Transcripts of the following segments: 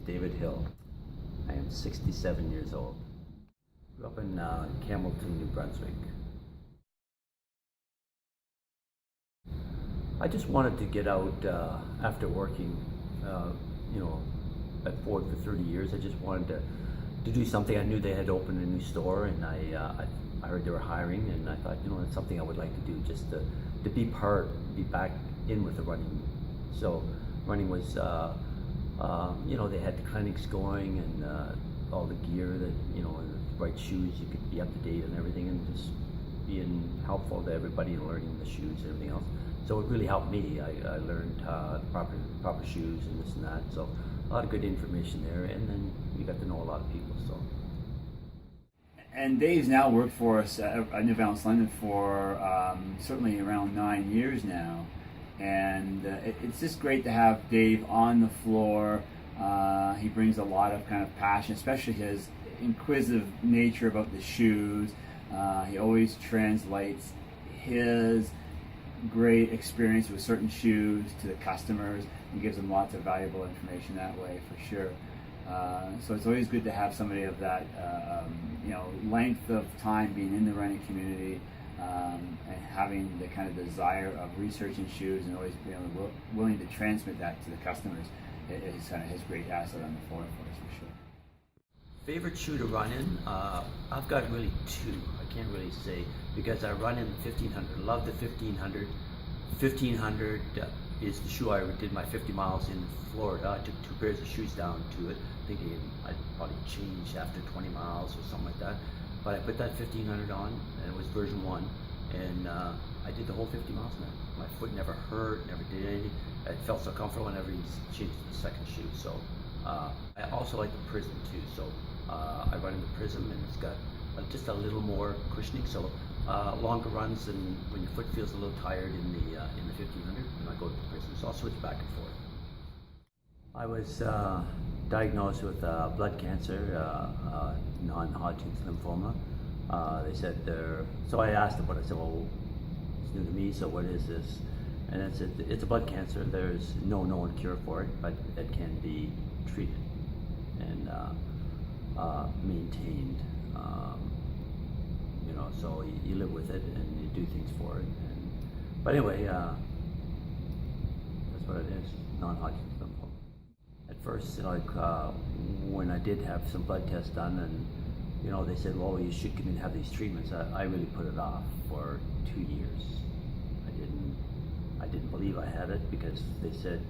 David Hill. I am 67 years old. Grew up in Campbellton, New Brunswick. I just wanted to get out after working, at Ford for 30 years. I just wanted to do something. I knew they had opened a new store, and I heard they were hiring, and I thought, it's something I would like to do, just to be back in with the running. So running was, they had the clinics going, and all the gear that, the right shoes, you could be up to date and everything, and just being helpful to everybody and learning the shoes and everything else. So it really helped me. I learned proper shoes and this and that. So a lot of good information there, and then you got to know a lot of people. So. And Dave's now worked for us at New Balance London for certainly around 9 years now, and it's just great to have Dave on the floor. He brings a lot of kind of passion, especially his inquisitive nature about the shoes. He always translates his great experience with certain shoes to the customers and gives them lots of valuable information that way, for sure. So it's always good to have somebody of that length of time being in the running community, and having the kind of desire of researching shoes and always being willing to transmit that to the customers is kind of his great asset on the floor for us, for sure. Favorite shoe to run in? I've got really two. I can't really say, because I run in the 1500. Love the 1500. 1500 is the shoe I did my 50 miles in Florida. I took 2 pairs of shoes down to it, thinking I'd probably change after 20 miles or something like that. But I put that 1500 on, and it was version 1, and I did the whole 50 miles in it. My foot never hurt, never did anything. It felt so comfortable whenever you changed to the second shoe. So I also like the Prism too. So I run in the Prism, and it's got just a little more cushioning. So longer runs, and when your foot feels a little tired in the 1500, and I go to the Prism. So I'll switch back and forth. I was diagnosed with blood cancer, non-Hodgkin's lymphoma. They said so I asked them what I said. Well, it's new to me, so what is this? And it said it's a blood cancer. There's no known cure for it, but it can be treated and maintained. So you live with it and you do things for it. But anyway, that's what it is. Non-Hodgkin's lymphoma. At first, when I did have some blood tests done, and they said, well, you should come in and have these treatments. I really put it off for 2 years. I didn't believe I had it, because they said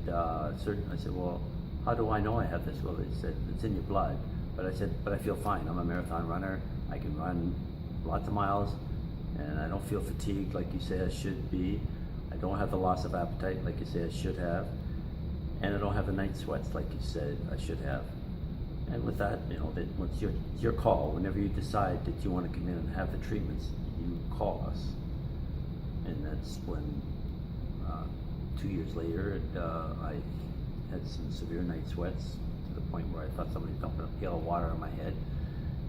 certain. I said, well, how do I know I have this? Well, they said it's in your blood. But I said, but I feel fine. I'm a marathon runner. I can run lots of miles, and I don't feel fatigued like you say I should be. I don't have the loss of appetite like you say I should have, and I don't have the night sweats like you said I should have. And with that, it's your call. Whenever you decide that you want to come in and have the treatments, you call us. And that's when 2 years later, I had some severe night sweats to the point where I thought somebody dumped a pail of water on my head.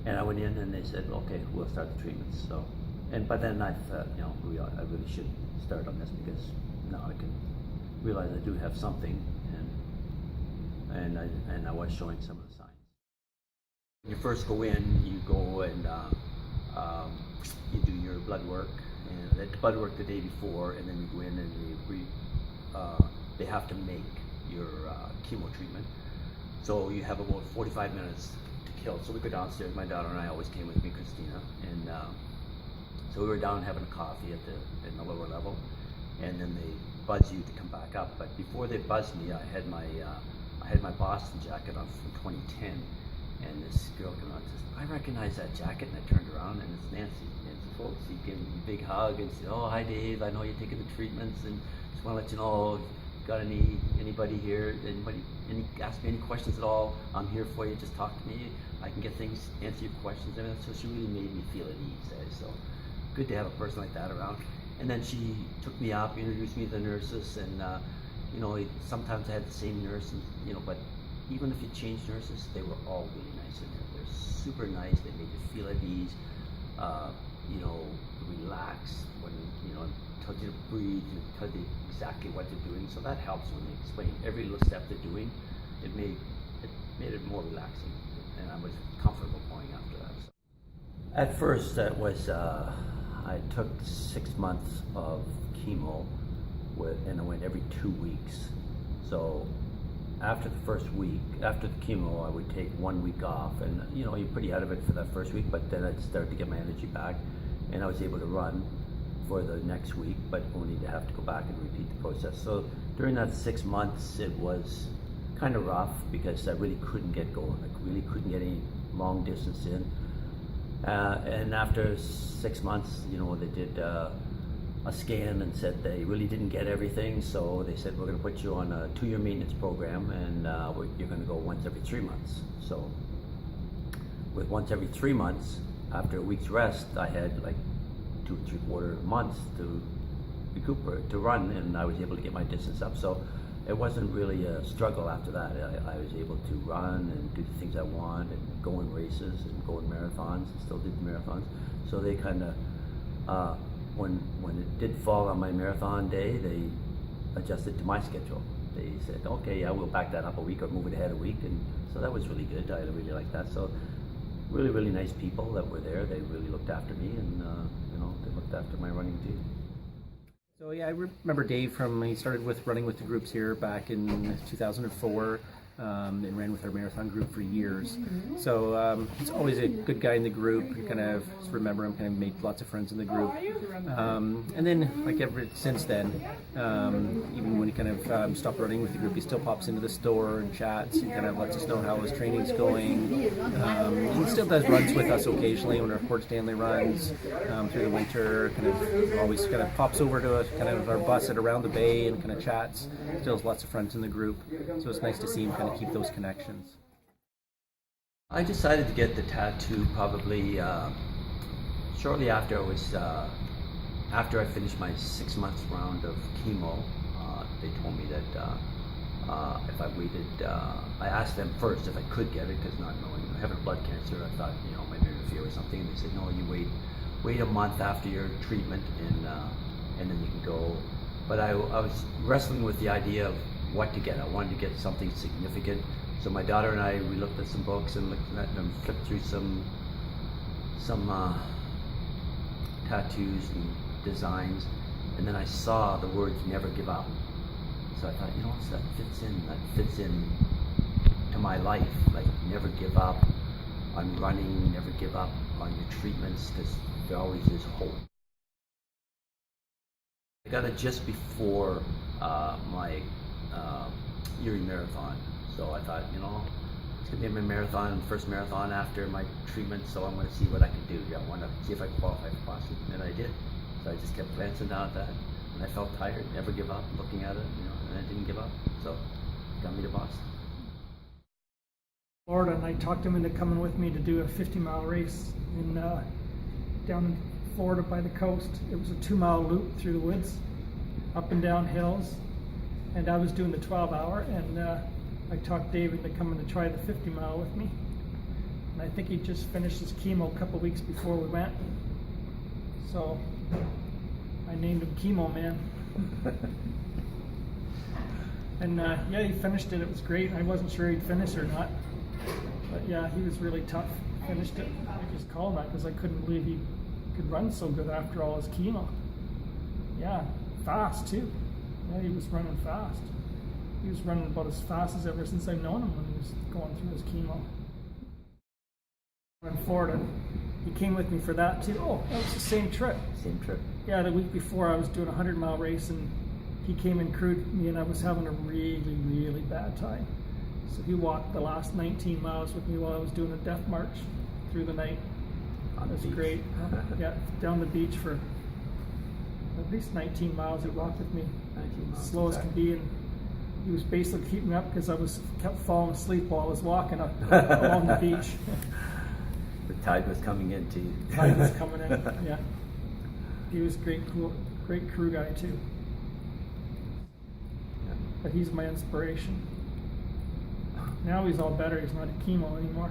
And I went in, and they said, okay, we'll start the treatments. So, and by then I thought, I really should start on this, because now I can realize I do have something, and I was showing some of the signs. When you first go in, you go and you do your blood work, and the blood work the day before, and then you go in and they have to make your chemo treatment. So you have about 45 minutes to kill. So we go downstairs. My daughter and I always came with me, Christina, and so we were down having a coffee in the lower level, and then they buzz you to come back up. But before they buzzed me, I had my Boston jacket on from 2010, and this girl came on and says, I recognize that jacket, and I turned around, and it's Nancy Folks. She gave me a big hug and said, oh, hi Dave, I know you're taking the treatments, and just want to let you know, got anybody here, ask me any questions at all, I'm here for you, just talk to me, I can get things, answer your questions. And so she really made me feel at ease. So good to have a person like that around. And then she took me up, introduced me to the nurses, and sometimes I had the same nurse, and but even if you change nurses, they were all really nice in there. They're super nice. They made you feel at ease. Relax when tell you to breathe, and tell you exactly what they're doing. So that helps when they explain every little step they're doing. It made it more relaxing, and I was comfortable going after that. So. At first, that was I took 6 months of chemo, and I went every 2 weeks. So after the first week, after the chemo, I would take 1 week off, and you're pretty out of it for that first week, but then I'd start to get my energy back, and I was able to run for the next week, but only to have to go back and repeat the process. So during that 6 months, it was kind of rough because I really couldn't get going. I really couldn't get any long distance in. And after 6 months, they did a scan and said they really didn't get everything. So they said, we're going to put you on a 2-year maintenance program, and you're going to go once every 3 months. So with once every 3 months, after a week's rest, I had like 2 3/4 months to recuperate, to run, and I was able to get my distance up. So it wasn't really a struggle after that. I was able to run and do the things I want and go in races and go in marathons, and still did the marathons. So they kind of, when it did fall on my marathon day, they adjusted to my schedule. They said, okay, yeah, we'll back that up a week or move it ahead a week. And so that was really good. I really liked that. So really, really nice people that were there. They really looked after me, and they looked after my running too. So yeah, I remember Dave he started running with the groups here back in 2004, and ran with our marathon group for years. So he's always a good guy in the group. You kind of remember him, kind of made lots of friends in the group. And then, like ever since then, even when he kind of stopped running with the group, he still pops into the store and chats and kind of lets us know how his training's going. He still does runs with us occasionally when our Port Stanley runs through the winter. Kind of always kind of pops over to us, kind of our bus at around the bay, and kind of chats. Still has lots of friends in the group. So it's nice to see him kind of keep those connections. I decided to get the tattoo probably shortly after after I finished my 6 months round of chemo. They told me that if I waited, I asked them first if I could get it, because not knowing, having blood cancer, I thought, I might interfere with something. And they said, no, you wait a month after your treatment, and then you can go. But I was wrestling with the idea of what to get. I wanted to get something significant. So my daughter and I, we looked at some books and flipped through some tattoos and designs, and then I saw the words "never give up." So I thought, so that fits in to my life. Like, never give up on running, never give up on your treatments, because there always is hope. I got it just before my Erie Marathon, so I thought, it's gonna be my marathon, first marathon after my treatment, so I'm gonna see what I can do. I want to see if I can qualify for Boston, and I did. So I just kept glancing down at that, and I felt tired. Never give up, looking at it, and I didn't give up. So it got me to Boston. Florida, and I talked him into coming with me to do a 50-mile race down in Florida by the coast. It was a 2-mile loop through the woods, up and down hills, and I was doing the 12-hour, and I talked Dave into coming to try the 50-mile with me. And I think he just finished his chemo a couple weeks before we went, so I named him Chemo Man. And yeah, he finished it. It was great. I wasn't sure he'd finish or not, but yeah, he was really tough. Finished it. I just called that because I couldn't believe he could run so good after all his chemo. Yeah, fast too. Yeah, he was running fast. He was running about as fast as ever since I've known him when he was going through his chemo. In Florida, he came with me for that too. Oh, that was the same trip. Same trip. Yeah, the week before I was doing a 100-mile race, and he came and crewed me, and I was having a really, really bad time. So he walked the last 19 miles with me while I was doing a death march through the night. That was great. Yeah, down the beach for at least 19 miles. He walked with me, 19 miles, slow as could be, and he was basically keeping me up because I kept falling asleep while I was walking up along the beach. The tide was coming in too. Tide was coming in. Yeah, he was great crew guy too. Yeah. But he's my inspiration. Now he's all better. He's not a chemo anymore.